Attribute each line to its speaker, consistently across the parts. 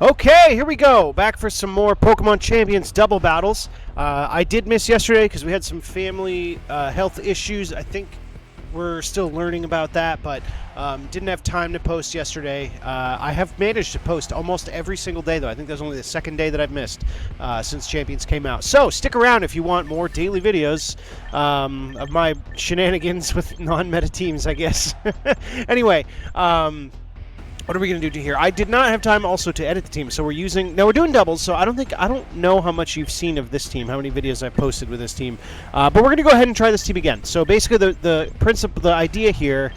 Speaker 1: Okay, here we go. Back for some more Pokemon Champions double battles. I did miss yesterday because we had some family health issues. I think we're still learning about that, but didn't have time to post yesterday. I have managed to post almost every single day, though. I think that's only the second day that I've missed since Champions came out. So stick around if you want more daily videos of my shenanigans with non-meta teams, I guess. Anyway, what are we going to do here? I did not have time also to edit the team, so we're doing doubles, so I don't know how much you've seen of this team, how many videos I've posted with this team, but we're going to go ahead and try this team again. So basically the idea here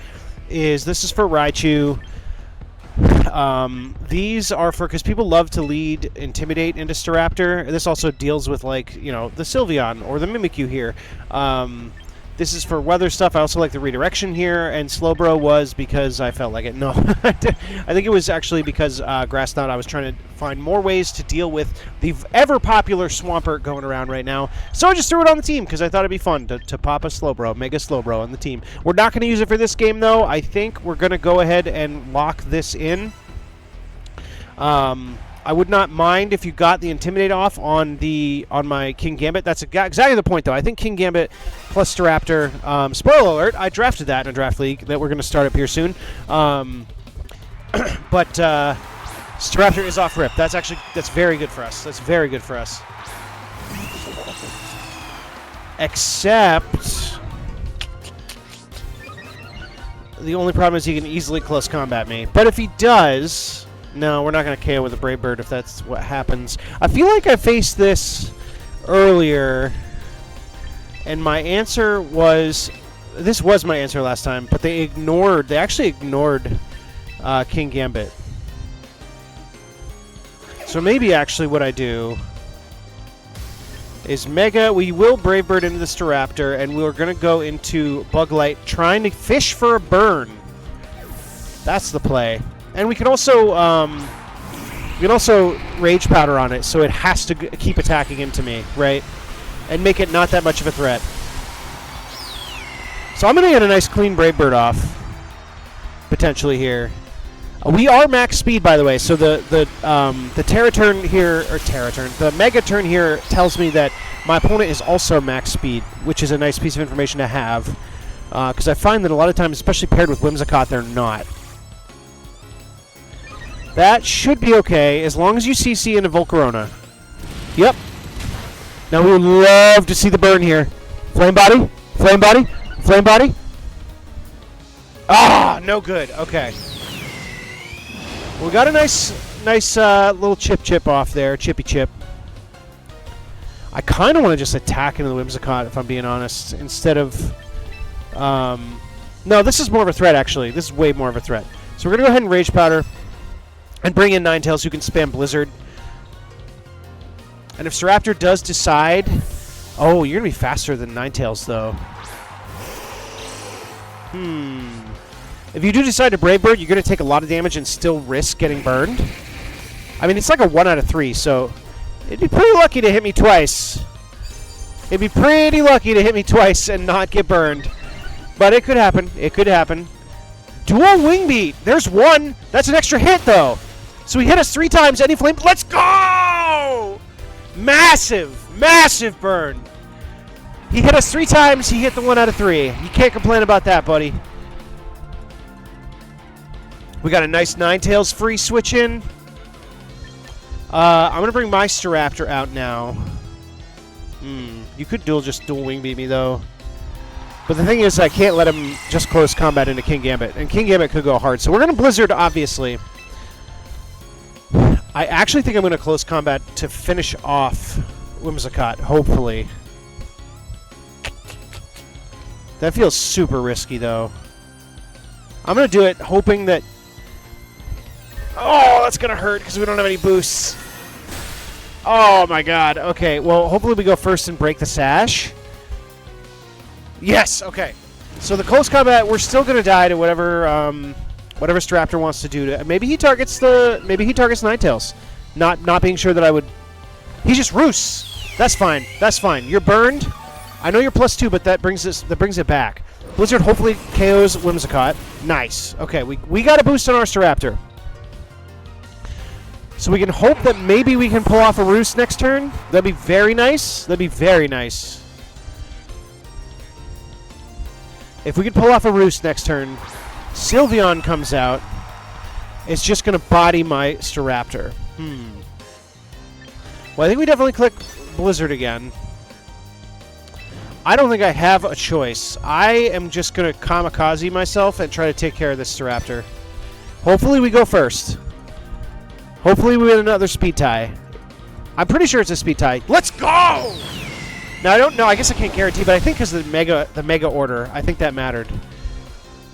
Speaker 1: is this is for Raichu. These are for, because people love to lead Intimidate into Staraptor. This also deals with, like, you know, the Sylveon or the Mimikyu here. This is for weather stuff. I also like the redirection here, and Slowbro was because I felt like it. No, I think it was actually because Grass Knot. I was trying to find more ways to deal with the ever-popular Swampert going around right now. So I just threw it on the team because I thought it'd be fun to pop a Slowbro, Mega Slowbro on the team. We're not going to use it for this game, though. I think we're going to go ahead and lock this in. I would not mind if you got the Intimidate off on my King Gambit. That's exactly the point, though. I think King Gambit plus Staraptor. Spoiler alert, I drafted that in a draft league that we're going to start up here soon. But Staraptor is off rip. That's very good for us. That's very good for us. Except the only problem is he can easily close combat me. But if he does... No, we're not going to KO with a Brave Bird if that's what happens. I feel like I faced this earlier, and my answer was... This was my answer last time, but they actually ignored King Gambit. So maybe actually what I do is we will Brave Bird into the Staraptor, and we're going to go into Bug Light, trying to fish for a burn. That's the play. And we can also Rage Powder on it, so it has to keep attacking into me, right? And make it not that much of a threat. So I'm going to get a nice clean Brave Bird off, potentially here. We are max speed, by the way, so the Terra Turn here, or Terra Turn, the Mega Turn here tells me that my opponent is also max speed, which is a nice piece of information to have, because I find that a lot of times, especially paired with Whimsicott, they're not. That should be okay, as long as you CC into Volcarona. Yep. Now we would love to see the burn here. Flame Body? Flame Body? Flame Body? Ah, no good. Okay. We got a nice little chip off there. Chippy chip. I kind of want to just attack into the Whimsicott, if I'm being honest, instead of... No, this is more of a threat, actually. This is way more of a threat. So we're going to go ahead and Rage Powder. And bring in Ninetales, who can spam Blizzard. And if Staraptor does decide... Oh, you're going to be faster than Ninetales, though. If you do decide to Brave Bird, you're going to take a lot of damage and still risk getting burned. I mean, it's like a 1 out of 3, so... It'd be pretty lucky to hit me twice. It'd be pretty lucky to hit me twice and not get burned. But it could happen. It could happen. Dual Wing Beat! There's one! That's an extra hit, though! So he hit us 3 times, any flame. Let's go! Massive, massive burn. He hit us 3 times, he hit the 1 out of 3. You can't complain about that, buddy. We got a nice Ninetales free switch in. I'm going to bring my Staraptor out now. You could just dual wing beat me, though. But the thing is, I can't let him just close combat into King Gambit. And King Gambit could go hard. So we're going to Blizzard, obviously. I actually think I'm going to close combat to finish off Whimsicott, hopefully. That feels super risky, though. I'm going to do it hoping that... Oh, that's going to hurt because we don't have any boosts. Oh, my God. Okay, well, hopefully we go first and break the Sash. Yes, okay. So the close combat, we're still going to die to whatever Staraptor wants to do. Maybe he targets Ninetales. Not being sure that I would... He just roosts. That's fine. That's fine. You're burned. I know you're +2, but that brings it back. Blizzard hopefully KOs Whimsicott. Nice. Okay, we got a boost on our Staraptor. So we can hope that maybe we can pull off a roost next turn. That'd be very nice. That'd be very nice. If we could pull off a roost next turn, Sylveon comes out. It's just going to body my Staraptor. Well, I think we definitely click Blizzard again. I don't think I have a choice. I am just going to kamikaze myself and try to take care of this Staraptor. Hopefully we go first. Hopefully we win another speed tie. I'm pretty sure it's a speed tie. Let's go! Now, I don't know. I guess I can't guarantee, but I think because of the mega order, I think that mattered.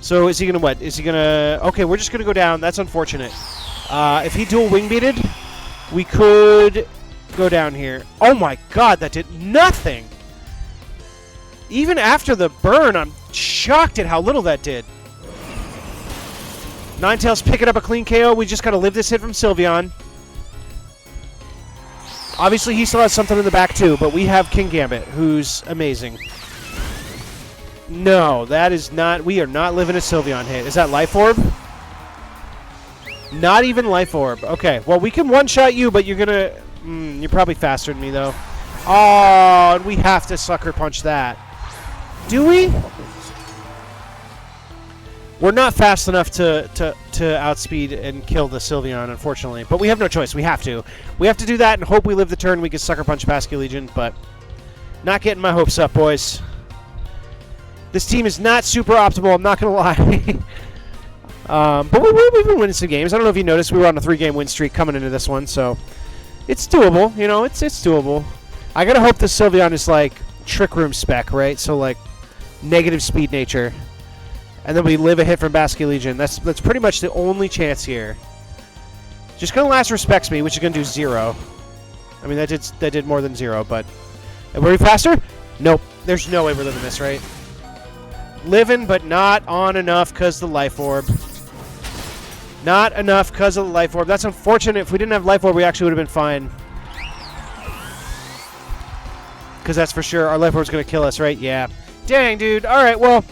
Speaker 1: So is he going to what? Is he going to... Okay, we're just going to go down. That's unfortunate. If he dual wing beated, we could go down here. Oh my god, that did nothing! Even after the burn, I'm shocked at how little that did. Ninetales picking up a clean KO. We just got to live this hit from Sylveon. Obviously, he still has something in the back, too, but we have King Gambit, who's amazing. No, that is not... We are not living a Sylveon hit. Is that Life Orb? Not even Life Orb. Okay, well, we can one-shot you, but you're going to... you're probably faster than me, though. Oh, and we have to Sucker Punch that. Do we? We're not fast enough to outspeed and kill the Sylveon, unfortunately. But we have no choice. We have to. We have to do that and hope we live the turn. We can Sucker Punch Basculegion, but not getting my hopes up, boys. This team is not super optimal, I'm not going to lie. But we've been winning some games. I don't know if you noticed, we were on a 3-game win streak coming into this one, so it's doable. You know, it's doable. I got to hope the Sylveon is like Trick Room spec, right? So like negative speed nature. And then we live a hit from Basculegion. That's pretty much the only chance here. Just gonna last respects me, which is gonna do 0. I mean that did more than 0, but were we faster? Nope. There's no way we're living this, right? Living, but not on enough because the Life Orb. Not enough because of the Life Orb. That's unfortunate. If we didn't have Life Orb, we actually would have been fine. Because that's for sure. Our Life Orb's gonna kill us, right? Yeah. Dang, dude. All right. Well.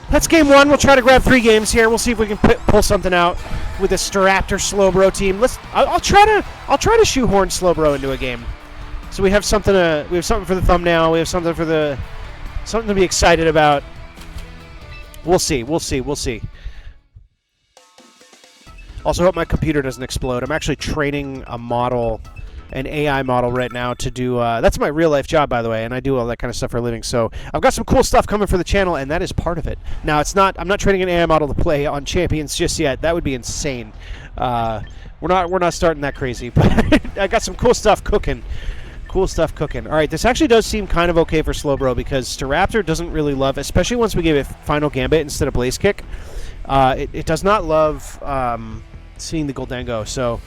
Speaker 1: That's game 1. We'll try to grab 3 games here. We'll see if we can pull something out with this Staraptor Slowbro team. I'll try to shoehorn Slowbro into a game. So we have something for the thumbnail. We have something to be excited about. We'll see. Also, hope my computer doesn't explode. I'm actually training a model, an AI model right now to do, that's my real life job, by the way, and I do all that kind of stuff for a living, so I've got some cool stuff coming for the channel, and that is part of it. Now, I'm not training an AI model to play on Champions just yet. That would be insane. We're not starting that crazy, but I got some cool stuff cooking. All right, this actually does seem kind of okay for Slowbro, because Staraptor doesn't really love, especially once we gave it Final Gambit instead of Blaze Kick, it does not love seeing the Goldengo, so...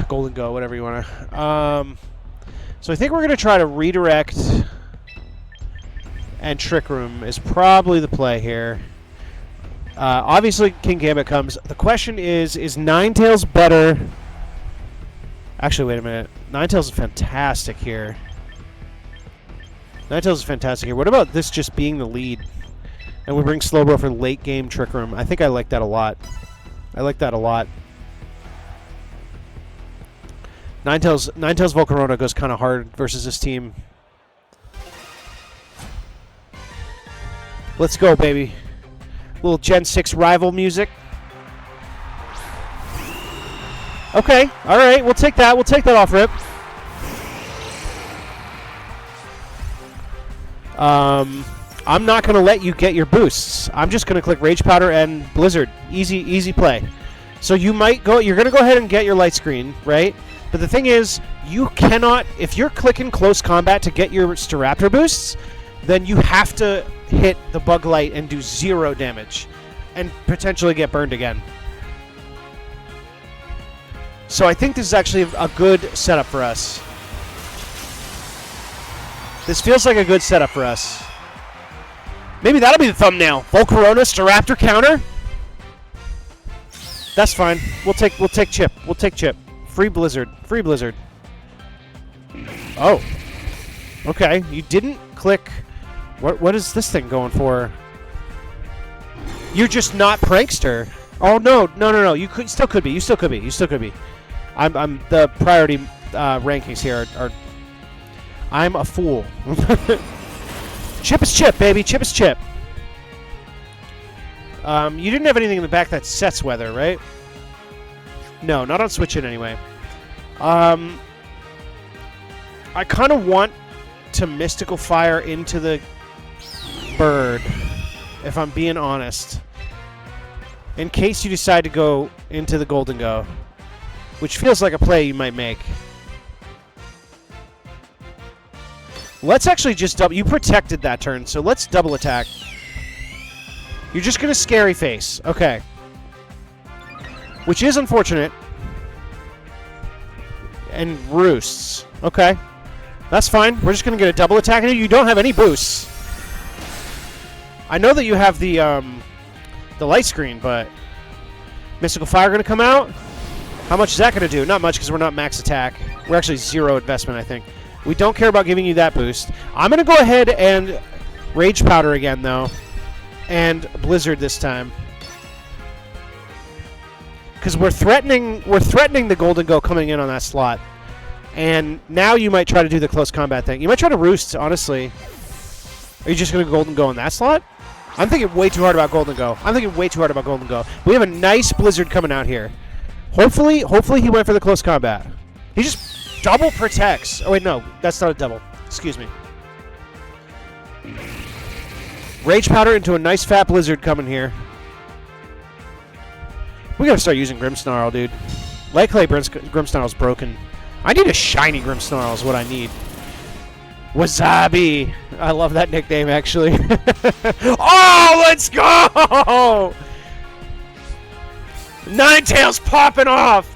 Speaker 1: Golden Go, whatever you want to. So I think we're going to try to redirect, and Trick Room is probably the play here. Obviously, King Gambit comes. The question is Ninetales better? Actually, wait a minute. Ninetales is fantastic here. What about this just being the lead? And we bring Slowbro for late game Trick Room. I think I like that a lot. Ninetales Volcarona goes kind of hard versus this team. Let's go, baby. Little Gen 6 rival music. Okay, all right, we'll take that. We'll take that off rip. I'm not going to let you get your boosts. I'm just going to click Rage Powder and Blizzard. Easy play. So you might go. You're going to go ahead and get your light screen, right? But the thing is, you cannot, if you're clicking close combat to get your Staraptor boosts, then you have to hit the bug light and do 0 damage and potentially get burned again. So I think this is actually a good setup for us. This feels like a good setup for us. Maybe that'll be the thumbnail. Volcarona Staraptor counter? That's fine. We'll take Chip. Free Blizzard. Oh. Okay. You didn't click. What is this thing going for? You're just not Prankster. Oh no. You still could be. I'm the priority rankings here are I'm a fool. Chip is chip, baby. Chip is chip. You didn't have anything in the back that sets weather, right? No, not on Switch It anyway. I kind of want to Mystical Fire into the bird, if I'm being honest. In case you decide to go into the Golden Go, which feels like a play you might make. Let's actually just double... You protected that turn, so let's double attack. You're just going to Scary Face. Okay. Which is unfortunate. And Roosts. Okay. That's fine. We're just going to get a double attack. You don't have any boosts. I know that you have the light screen, but... Mystical Fire going to come out? How much is that going to do? Not much, because we're not max attack. We're actually 0 investment, I think. We don't care about giving you that boost. I'm going to go ahead and Rage Powder again, though. And Blizzard this time. Because we're threatening the Golden Go coming in on that slot. And now you might try to do the close combat thing. You might try to Roost, honestly. Are you just going to Golden Go in that slot? I'm thinking way too hard about Golden Go. We have a nice Blizzard coming out here. Hopefully he went for the close combat. He just double protects. Oh, wait, no. That's not a double. Excuse me. Rage Powder into a nice fat Blizzard coming here. We gotta start using Grimmsnarl, dude. Light Clay Grimmsnarl's broken. I need a shiny Grimmsnarl is what I need. Wasabi! I love that nickname, actually. Oh, let's go! Ninetales popping off!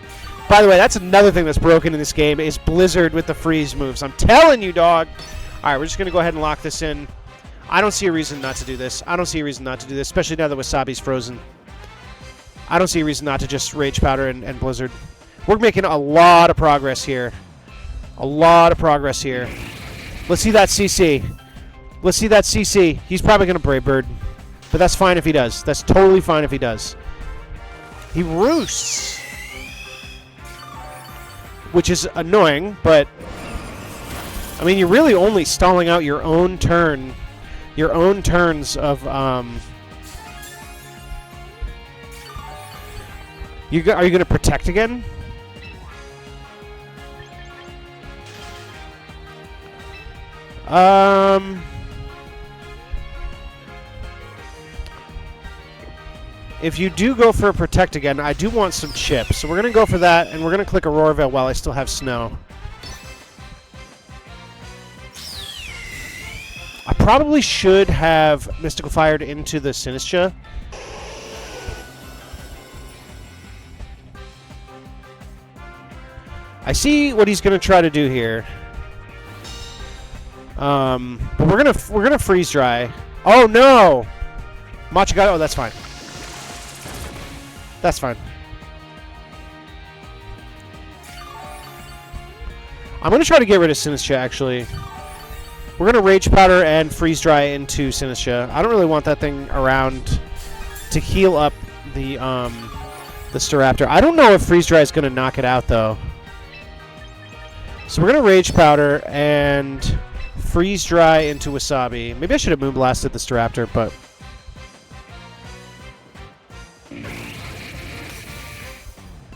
Speaker 1: By the way, that's another thing that's broken in this game, is Blizzard with the freeze moves. I'm telling you, dog. Alright, we're just going to go ahead and lock this in. I don't see a reason not to do this. Especially now that Wasabi's frozen. I don't see a reason not to just Rage Powder and Blizzard. We're making a lot of progress here. Let's see that CC. He's probably going to Brave Bird. But that's fine if he does. That's totally fine if he does. He roosts. Which is annoying, but... I mean, you're really only stalling out your own turn. Your own turns of... Are you going to protect again? If you do go for a protect again, I do want some chips. So we're going to go for that, and we're going to click Aurora Veil while I still have snow. I probably should have Mystical Fired into the Sinistra. I see what he's going to try to do here. But we're gonna freeze dry. Oh no! Machigata. Oh, that's fine. That's fine. I'm gonna try to get rid of Sinistra. Actually, we're gonna Rage Powder and freeze dry into Sinistra. I don't really want that thing around to heal up the Staraptor. I don't know if freeze dry is gonna knock it out though. So we're gonna Rage Powder and freeze dry into Wasabi. Maybe I should have Moonblasted the Staraptor, but...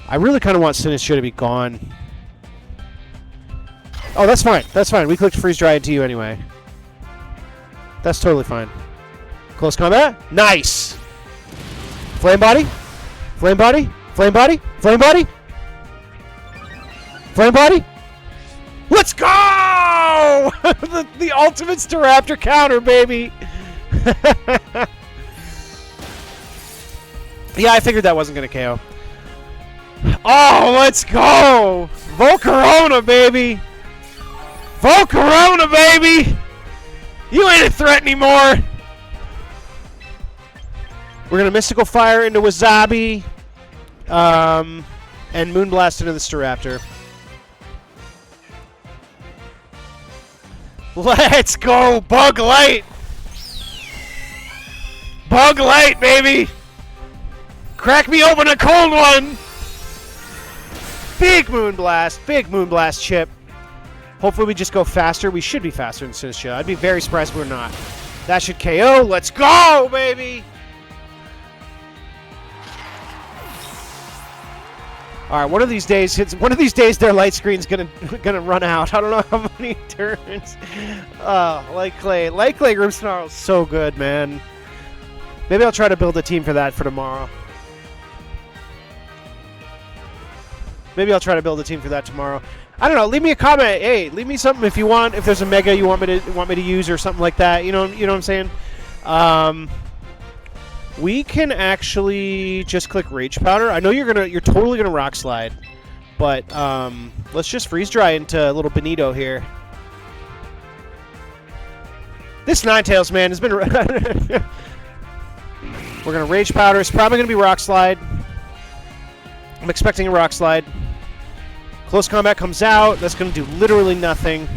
Speaker 1: I really kind of want Sinistra to be gone. Oh, that's fine. That's fine. We clicked freeze dry into you anyway. That's totally fine. Close combat? Nice! Flame body? Flame body? Flame body? Flame body? Flame body? Let's go! the ultimate Staraptor counter, baby! Yeah, I figured that wasn't going to KO. Oh, let's go! Volcarona, baby! Volcarona, baby! You ain't a threat anymore! We're going to Mystical Fire into Wasabi. And Moonblast into the Staraptor. Let's go, Bug Light! Bug Light, baby! Crack me open a cold one! Big Moonblast chip. Hopefully we just go faster. We should be faster than Sinistra. I'd be very surprised if we're not. That should KO. Let's go, baby! All right, one of these days their light screen's gonna run out. I don't know how many turns. Light Clay Grimmsnarl's so good, man. Maybe I'll try to build a team for that for tomorrow. I don't know. Leave me a comment. Hey, leave me something if you want. If there's a mega you want me to use or something like that. You know what I'm saying. We can actually just click Rage Powder. I know you're totally gonna Rock Slide, but let's just Freeze Dry into a little Benito here. This Ninetales, man, has been. We're gonna Rage Powder. It's probably gonna be Rock Slide. I'm expecting a Rock Slide. Close Combat comes out. That's gonna do literally nothing.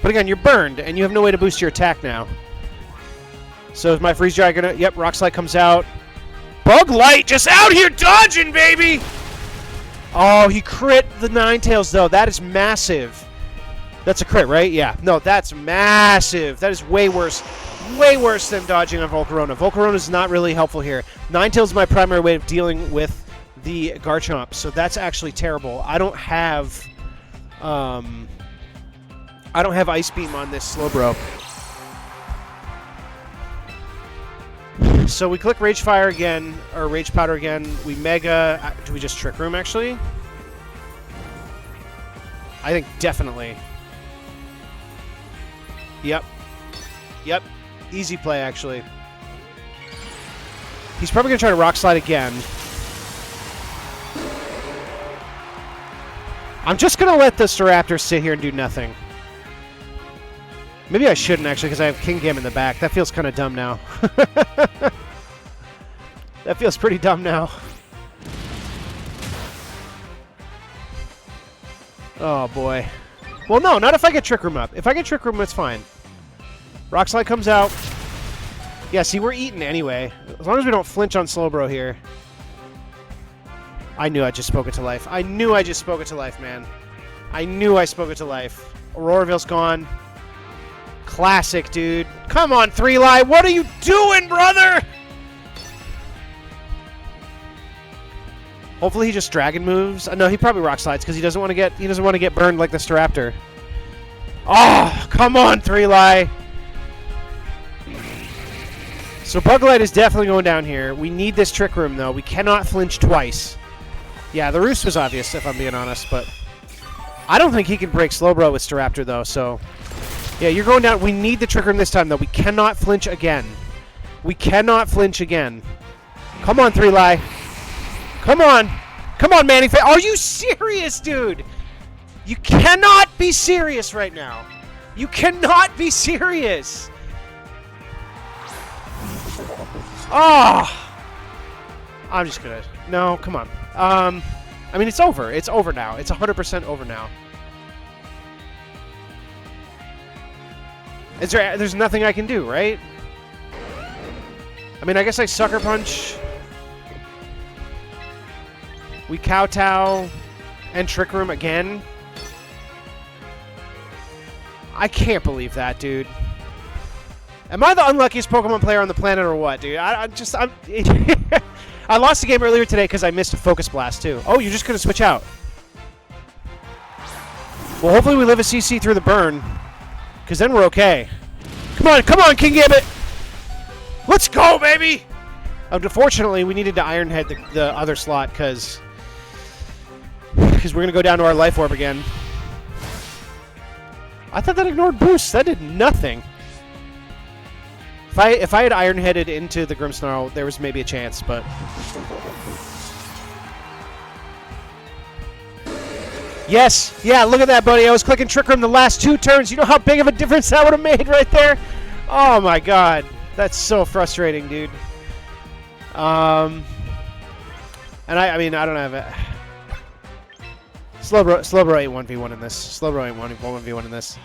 Speaker 1: But again, you're burned, and you have no way to boost your attack now. So is my Freeze Dry gonna... Yep, Rock Slide comes out. Bug Light just out here dodging, baby! Oh, he crit the Ninetales, though. That is massive. That's a crit, right? Yeah. No, that's massive. That is way worse. Way worse than dodging on Volcarona. Volcarona is not really helpful here. Ninetales is my primary way of dealing with the Garchomp, so that's actually terrible. I don't have Ice Beam on this Slowbro. So we click Rage Fire again, or Rage Powder again. We Mega... Do we just Trick Room, actually? I think definitely. Yep. Yep. Easy play, actually. He's probably going to try to Rock Slide again. I'm just going to let the Staraptor sit here and do nothing. Maybe I shouldn't, actually, because I have King Gam in the back. That feels kind of dumb now. That feels pretty dumb now. Oh, boy. Well, no, not if I get Trick Room up. If I get Trick Room, it's fine. Rock Slide comes out. Yeah, see, we're eating anyway. As long as we don't flinch on Slowbro here. I knew I just spoke it to life. I knew I just spoke it to life, man. I knew I spoke it to life. Auroraville's gone. Classic, dude. Come on, 3-Lie. What are you doing, brother? Hopefully he just Dragon moves. No, he probably Rock Slides because he doesn't want to get burned like the Staraptor. Oh, come on, 3-Lie. So Bug Light is definitely going down here. We need this Trick Room, though. We cannot flinch twice. Yeah, the Roost was obvious, if I'm being honest, but I don't think he can break Slowbro with Staraptor, though, so... Yeah, you're going down. We need the Trick Room this time, though. We cannot flinch again. We cannot flinch again. Come on, 3-Lie. Come on. Come on, Manny. Are you serious, dude? You cannot be serious right now. You cannot be serious. Oh. I'm just going to... No, come on. I mean, it's over. It's over now. It's 100% over now. There's nothing I can do, right? I mean, I guess I Sucker Punch. We Kowtow and Trick Room again. I can't believe that, dude. Am I the unluckiest Pokemon player on the planet or what, dude? I'm I lost the game earlier today because I missed a Focus Blast, too. Oh, you're just going to switch out. Well, hopefully we live a CC through the burn, because then we're okay. Come on, King Gambit! Let's go, baby! Unfortunately, we needed to Iron Head the other slot, because we're going to go down to our Life Orb again. I thought that ignored Boost. That did nothing. If I had Iron Headed into the Grimmsnarl, there was maybe a chance, but... Yes! Yeah, look at that, buddy. I was clicking Trick Room the last 2 turns. You know how big of a difference that would have made right there? Oh, my God. That's so frustrating, dude. And I mean, I don't have it. Slowbro ain't 1v1 in this. Slowbro ain't 1v1 in this.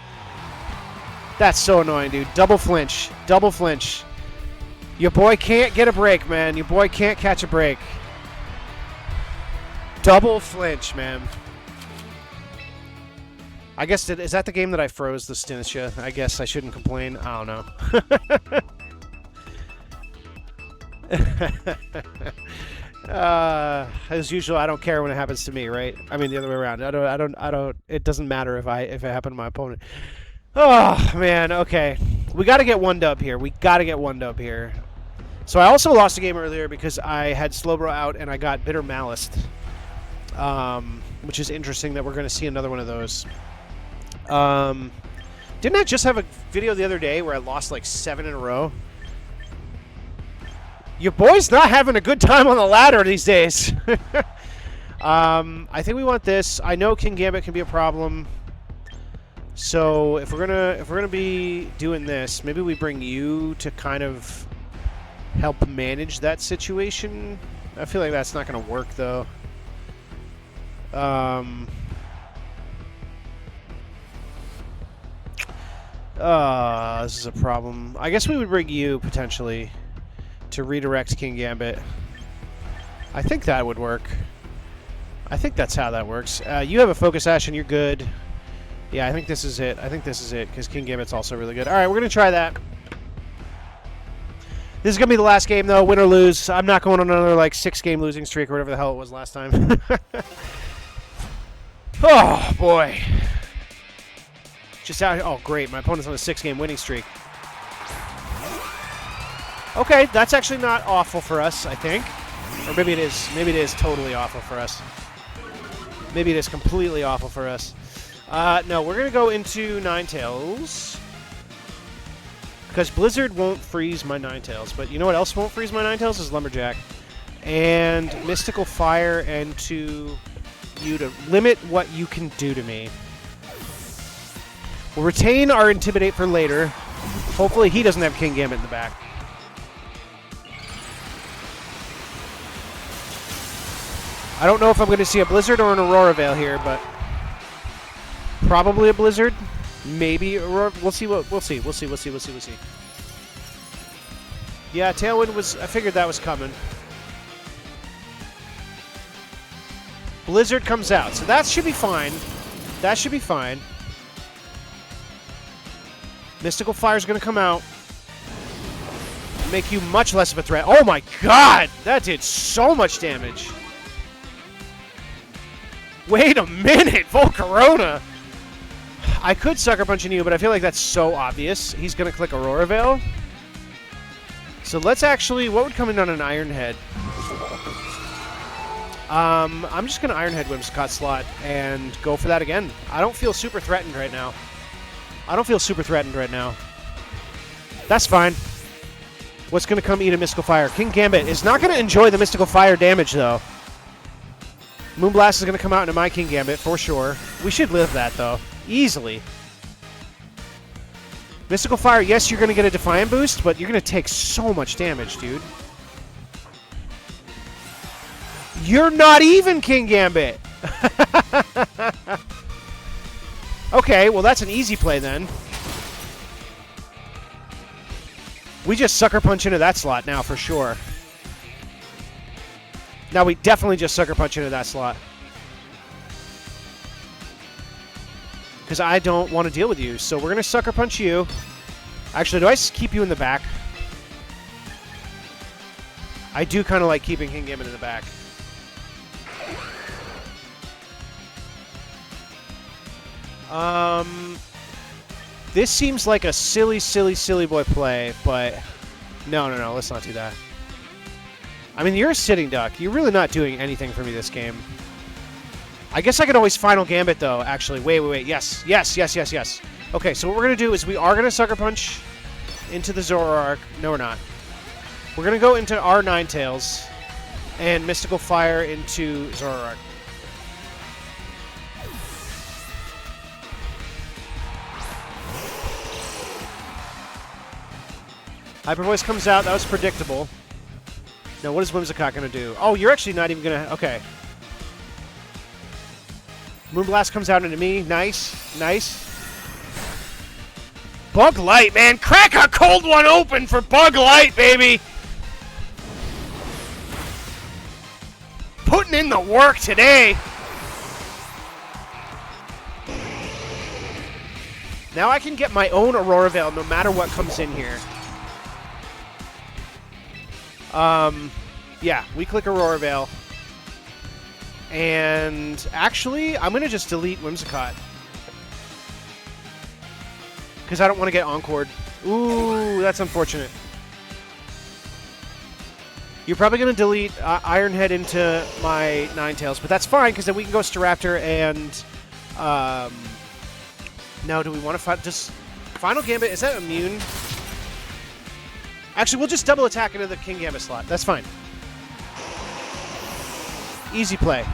Speaker 1: That's so annoying, dude. Double flinch. Double flinch. Your boy can't get a break, man. Your boy can't catch a break. Double flinch, man. I guess, is that the game that I froze the Stinisha? I guess I shouldn't complain. I don't know. As usual, I don't care when it happens to me, right? I mean, the other way around. I don't. It doesn't matter if it happened to my opponent. Oh man. Okay, we got to get one dub here. We got to get one dub here. So I also lost a game earlier because I had Slowbro out and I got Bitter Malice, which is interesting that we're going to see another one of those. Didn't I just have a video the other day where I lost like 7 in a row? Your boy's not having a good time on the ladder these days. I think we want this. I know King Gambit can be a problem. So if we're gonna be doing this, maybe we bring you to kind of help manage that situation. I feel like that's not gonna work though. This is a problem. I guess we would bring you, potentially, to redirect King Gambit. I think that would work. I think that's how that works. You have a Focus Ash and you're good. Yeah, I think this is it. I think this is it, because King Gambit's also really good. Alright, we're going to try that. This is going to be the last game, though, win or lose. I'm not going on another, like, 6-game losing streak or whatever the hell it was last time. Oh, boy. Just out here. Oh, great. My opponent's on a 6-game winning streak. Okay, that's actually not awful for us, I think. Or maybe it is. Maybe it is totally awful for us. Maybe it is completely awful for us. No, we're going to go into Ninetales. Because Blizzard won't freeze my Ninetales. But you know what else won't freeze my Ninetales? Is Lumberjack. And Mystical Fire, and to you to limit what you can do to me. We'll retain our Intimidate for later. Hopefully he doesn't have King Gambit in the back. I don't know if I'm going to see a Blizzard or an Aurora Veil here, but probably a Blizzard. Maybe Aurora. We'll see. We'll see. Yeah, Tailwind was. I figured that was coming. Blizzard comes out, so that should be fine. That should be fine. Mystical Fire's going to come out. Make you much less of a threat. Oh my god! That did so much damage. Wait a minute! Volcarona! I could Sucker Punch into you, but I feel like that's so obvious. He's going to click Aurora Veil. So let's actually... What would come in on an Iron Head? I'm just going to Iron Head Whimsicott slot and go for that again. I don't feel super threatened right now. That's fine. What's going to come eat a Mystical Fire? King Gambit is not going to enjoy the Mystical Fire damage, though. Moonblast is going to come out into my King Gambit, for sure. We should live that, though. Easily. Mystical Fire, yes, you're going to get a Defiant boost, but you're going to take so much damage, dude. You're not even King Gambit! Okay, well that's an easy play then. We just Sucker Punch into that slot now, for sure. Now we definitely just Sucker Punch into that slot. Because I don't want to deal with you, so we're going to Sucker Punch you. Actually, do I keep you in the back? I do kind of like keeping King Gambit in the back. This seems like a silly boy play, but no, let's not do that. I mean, you're a sitting duck. You're really not doing anything for me this game. I guess I could always Final Gambit, though, actually. Wait. Yes. Okay, so what we're going to do is we are going to Sucker Punch into the Zoroark. No, we're not. We're going to go into our Ninetales and Mystical Fire into Zoroark. Hyper Voice comes out. That was predictable. Now, what is Whimsicott going to do? Oh, you're actually not even going to... Okay. Moonblast comes out into me. Nice. Bug Light, man. Crack a cold one open for Bug Light, baby. Put putting in the work today. Now I can get my own Aurora Veil no matter what comes in here. Yeah, we click Aurora Veil. And actually, I'm going to just delete Whimsicott. Because I don't want to get Encored. Ooh, that's unfortunate. You're probably going to delete Ironhead into my Ninetales, but that's fine, because then we can go Staraptor and... no, do we want to just... Final Gambit, is that immune? Actually, we'll just double attack into the King Gambit slot. That's fine. Easy play.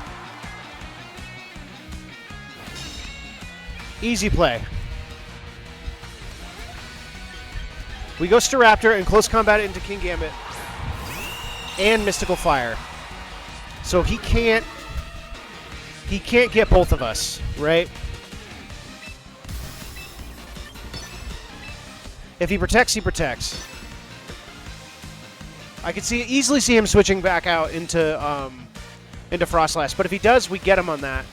Speaker 1: Easy play. We go Staraptor and close combat into King Gambit and Mystical Fire. So he can't get both of us, right? If he protects, he protects. I could easily see him switching back out into Frostlass, but if he does, we get him on that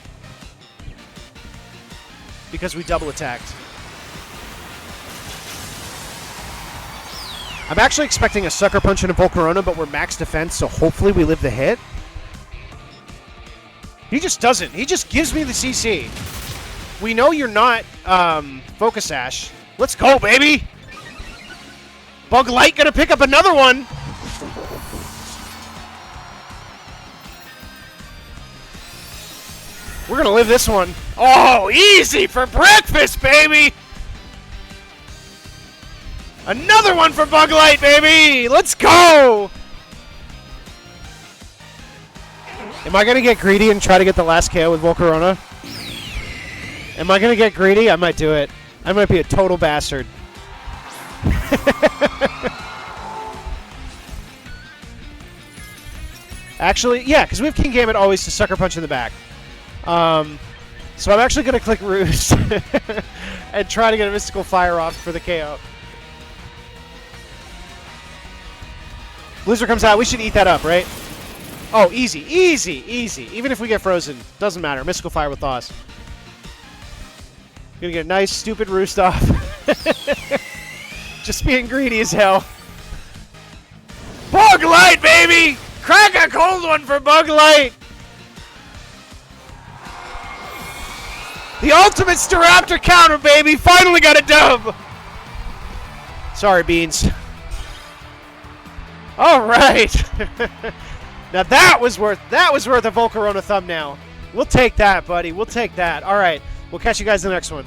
Speaker 1: because we double attacked. I'm actually expecting a Sucker Punch and a Volcarona, but we're max defense, so hopefully we live the hit. He just doesn't. He just gives me the CC. We know you're not Focus Sash. Let's go, baby! Bug Light gonna pick up another one! We're gonna live this one. Oh, easy for breakfast, baby! Another one for Bug Light, baby! Let's go! Am I gonna get greedy and try to get the last KO with Volcarona? Am I gonna get greedy? I might do it. I might be a total bastard. Actually, yeah, because we have King Gambit always to Sucker Punch in the back. So I'm actually going to click Roost and try to get a Mystical Fire off for the KO. Blizzard comes out. We should eat that up, right? Oh, easy, easy, easy. Even if we get frozen, doesn't matter. Mystical Fire with Thaws. Gonna get a nice, stupid Roost off. Just being greedy as hell. Bug Light, baby! Crack a cold one for Bug Light! The ultimate Staraptor counter, baby! Finally got a dub! Sorry, Beans. Alright! Now that was worth a Volcarona thumbnail. We'll take that, buddy. We'll take that. Alright. We'll catch you guys in the next one.